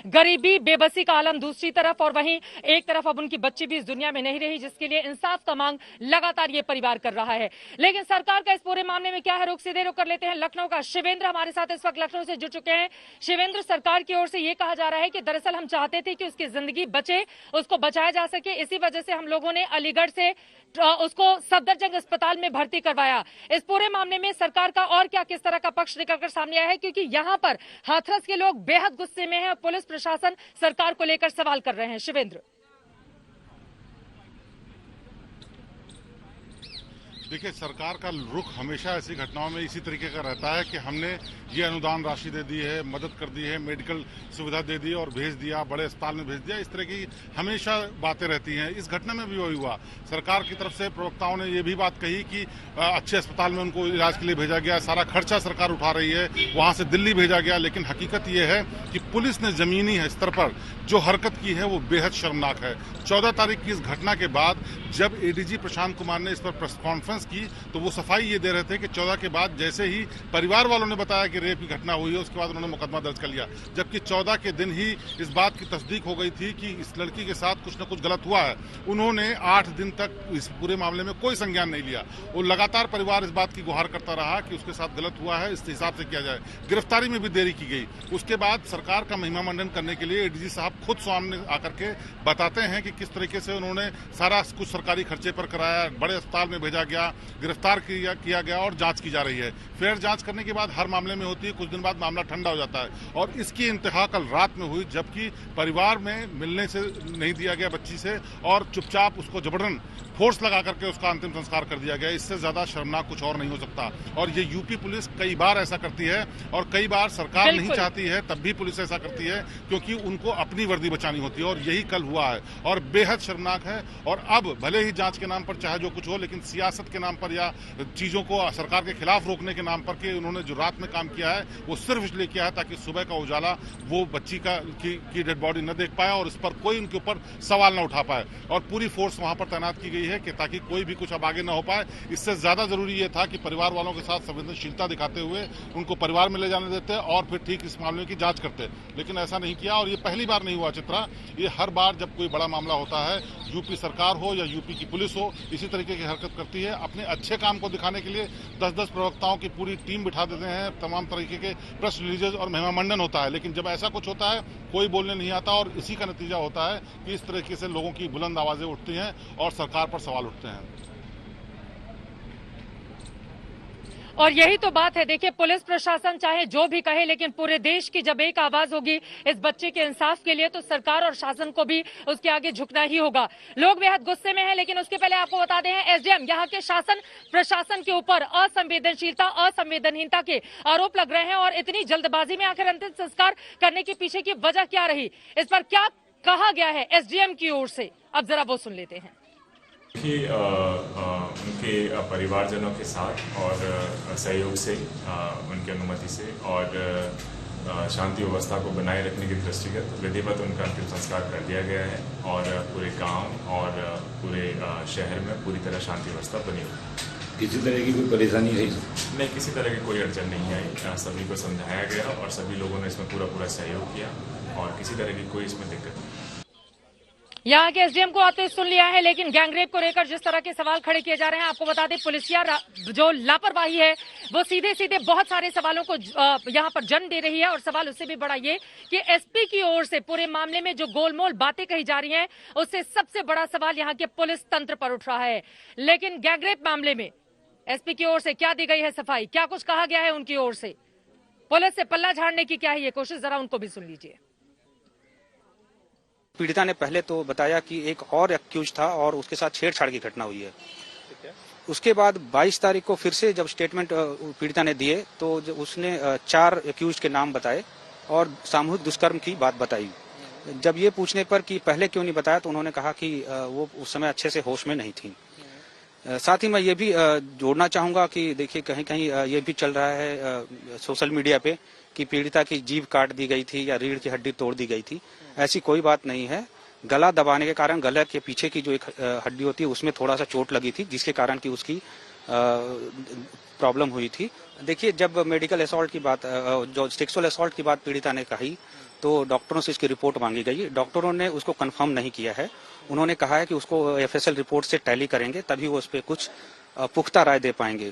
गरीबी, बेबसी का आलम दूसरी तरफ, और वहीं एक तरफ अब उनकी बच्ची भी इस दुनिया में नहीं रही, जिसके लिए इंसाफ का मांग लगातार ये परिवार कर रहा है। लेकिन सरकार का इस पूरे मामले में क्या है, सीधे रुख कर लेते हैं लखनऊ का। शिवेंद्र हमारे साथ इस वक्त लखनऊ से जुड़ चुके हैं। शिवेंद्र, सरकार की ओर से ये कहा जा रहा है कि दरअसल हम चाहते थे कि उसकी जिंदगी बचे, उसको बचाया जा सके, इसी वजह से हम लोगों ने अलीगढ़ से उसको सफदरजंग अस्पताल में भर्ती करवाया। इस पूरे मामले में सरकार का और क्या किस तरह का पक्ष निकलकर सामने आया है, क्योंकि यहां पर हाथरस के लोग बेहद गुस्से में हैं, पुलिस प्रशासन सरकार को लेकर सवाल कर रहे हैं। शिवेंद्र, देखिए, सरकार का रुख हमेशा ऐसी घटनाओं में इसी तरीके का रहता है कि हमने ये अनुदान राशि दे दी है, मदद कर दी है, मेडिकल सुविधा दे दी और भेज दिया, बड़े अस्पताल में भेज दिया, इस तरह की हमेशा बातें रहती हैं। इस घटना में भी वही हुआ। सरकार की तरफ से प्रवक्ताओं ने ये भी बात कही कि अच्छे अस्पताल में उनको इलाज के लिए भेजा गया, सारा खर्चा सरकार उठा रही है, वहां से दिल्ली भेजा गया। लेकिन हकीकत ये है कि पुलिस ने जमीनी स्तर पर जो हरकत की है वो बेहद शर्मनाक है। 14 तारीख की इस घटना के बाद जब एडीजी प्रशांत कुमार ने इस पर प्रेस कॉन्फ्रेंस की तो वो सफाई ये दे रहे थे कि 14 के बाद जैसे ही परिवार वालों ने बताया कि रेप की घटना हुई है, उसके बाद उन्होंने मुकदमा दर्ज कर लिया, जबकि 14 के दिन ही इस बात की तस्दीक हो गई थी कि इस लड़की के साथ कुछ न कुछ गलत हुआ है। उन्होंने 8 दिन तक इस पूरे मामले में कोई संज्ञान नहीं लिया। वो लगातार परिवार इस बात की गुहार करता रहा कि उसके साथ गलत हुआ है, इस हिसाब से किया जाए। गिरफ्तारी में भी देरी की गई। उसके बाद सरकार का महिमा मंडन करने के लिए एडीजी साहब खुद सामने आकर के बताते हैं कि किस तरीके से उन्होंने सारा कुछ सरकारी खर्चे पर कराया, बड़े अस्पताल में भेजा गया, गिरफ्तार किया गया और जांच की जा रही है। फिर जांच करने के बाद हर मामले में होती है, कुछ दिन बाद मामला ठंडा हो जाता है और इसकी इंतहा कल रात में हुई, जबकि परिवार में मिलने से नहीं दिया गया बच्ची से और चुपचाप उसको जबरन फोर्स लगा करके उसका अंतिम संस्कार कर दिया गया। इससे ज्यादा शर्मनाक कुछ और नहीं हो सकता। और ये यूपी पुलिस कई बार ऐसा करती है और कई बार सरकार नहीं चाहती है तब भी पुलिस ऐसा करती है, क्योंकि उनको अपनी वर्दी बचानी होती है और यही कल हुआ है और बेहद शर्मनाक है। और अब भले ही जांच के नाम पर चाहे जो कुछ हो, लेकिन सियासत के नाम पर या चीजों को सरकार के खिलाफ रोकने के नाम पर के उन्होंने जो रात में काम किया है वो सिर्फ इसलिए किया है ताकि सुबह का उजाला वो बच्ची की डेड बॉडी न देख पाए और इस पर कोई उनके ऊपर सवाल न उठा पाए। और पूरी फोर्स वहां पर तैनात की गई है कि ताकि कोई भी कुछ अब आगे न हो पाए। इससे ज्यादा जरूरी ये था कि परिवार वालों के साथ संवेदनशीलता दिखाते हुए उनको परिवार में ले जाने देते और फिर ठीक इस मामले की जांच करते, लेकिन ऐसा नहीं किया। और ये पहली बार नहीं हुआ चित्रा, ये हर बार जब कोई बड़ा मामला होता है, यूपी सरकार हो या यूपी की पुलिस हो, इसी तरीके की हरकत करती है। अपने अच्छे काम को दिखाने के लिए 10-10 प्रवक्ताओं की पूरी टीम बिठा देते हैं, तमाम तरीके के प्रेस रिलीजेस और महिमा मंडन होता है, लेकिन जब ऐसा कुछ होता है कोई बोलने नहीं आता और इसी का नतीजा होता है कि इस तरीके से लोगों की बुलंद आवाजें उठती हैं और सरकार पर सवाल उठते हैं। और यही तो बात है। देखिए, पुलिस प्रशासन चाहे जो भी कहे, लेकिन पूरे देश की जब एक आवाज होगी इस बच्चे के इंसाफ के लिए, तो सरकार और शासन को भी उसके आगे झुकना ही होगा। लोग बेहद गुस्से में हैं, लेकिन उसके पहले आपको बता दें, एसडीएम यहाँ के शासन प्रशासन के ऊपर असंवेदनशीलता, असंवेदनहीनता के आरोप लग रहे हैं। और इतनी जल्दबाजी में आखिर अंतिम संस्कार करने के पीछे की वजह क्या रही, इस पर क्या कहा गया है एसडीएम की ओर से, अब जरा वो सुन लेते हैं। कि उनके परिवारजनों के साथ और सहयोग से, उनकी अनुमति से और शांति व्यवस्था को बनाए रखने की दृष्टिगत विधिवत उनका अंतिम संस्कार कर दिया गया है और पूरे गांव और पूरे शहर में पूरी तरह शांति व्यवस्था बनी हुई। किसी तरह की कोई परेशानी रही? नहीं, किसी तरह की कोई अड़चन नहीं आई। सभी को समझाया गया और सभी लोगों ने इसमें पूरा सहयोग किया और किसी तरह की कोई इसमें दिक्कत नहीं। यहाँ के एसडीएम को आते सुन लिया है, लेकिन गैंगरेप को लेकर जिस तरह के सवाल खड़े किए जा रहे हैं, आपको बता दें पुलिसिया जो लापरवाही है वो सीधे सीधे बहुत सारे सवालों को यहाँ पर जन्म दे रही है। और सवाल उससे भी बड़ा ये कि एसपी की ओर से पूरे मामले में जो गोलमोल बातें कही जा रही हैं, उससे सबसे बड़ा सवाल यहाँ के पुलिस तंत्र पर उठ रहा है। लेकिन गैंगरेप मामले में एसपी की ओर से क्या दी गई है सफाई, क्या कुछ कहा गया है उनकी ओर से, पुलिस से पल्ला झाड़ने की क्या है ये कोशिश, जरा उनको भी सुन लीजिए। पीड़िता ने पहले तो बताया कि एक और एक्यूज था और उसके साथ छेड़छाड़ की घटना हुई है। उसके बाद 22 तारीख को फिर से जब स्टेटमेंट पीड़िता ने दिए तो उसने 4 एक्यूज के नाम बताए और सामूहिक दुष्कर्म की बात बताई। जब ये पूछने पर कि पहले क्यों नहीं बताया, तो उन्होंने कहा कि वो उस समय अच्छे से होश में नहीं थी। साथ ही मैं ये भी जोड़ना चाहूंगा कि देखिए, कहीं कहीं ये भी चल रहा है सोशल मीडिया पे कि पीड़िता की जीभ काट दी गई थी या रीढ़ की हड्डी तोड़ दी गई थी। ऐसी कोई बात नहीं है। गला दबाने के कारण गले के पीछे की जो एक हड्डी होती है उसमें थोड़ा सा चोट लगी थी, जिसके कारण की उसकी प्रॉब्लम हुई थी। देखिए, जब मेडिकल असॉल्ट की बात, जो सेक्सुअल असॉल्ट की बात पीड़िता ने कही, तो डॉक्टरों से इसकी रिपोर्ट मांगी गई। डॉक्टरों ने उसको कंफर्म नहीं किया है। उन्होंने कहा है कि उसको एफएसएल रिपोर्ट से टैली करेंगे, तभी वो उस पर कुछ पुख्ता राय दे पाएंगे।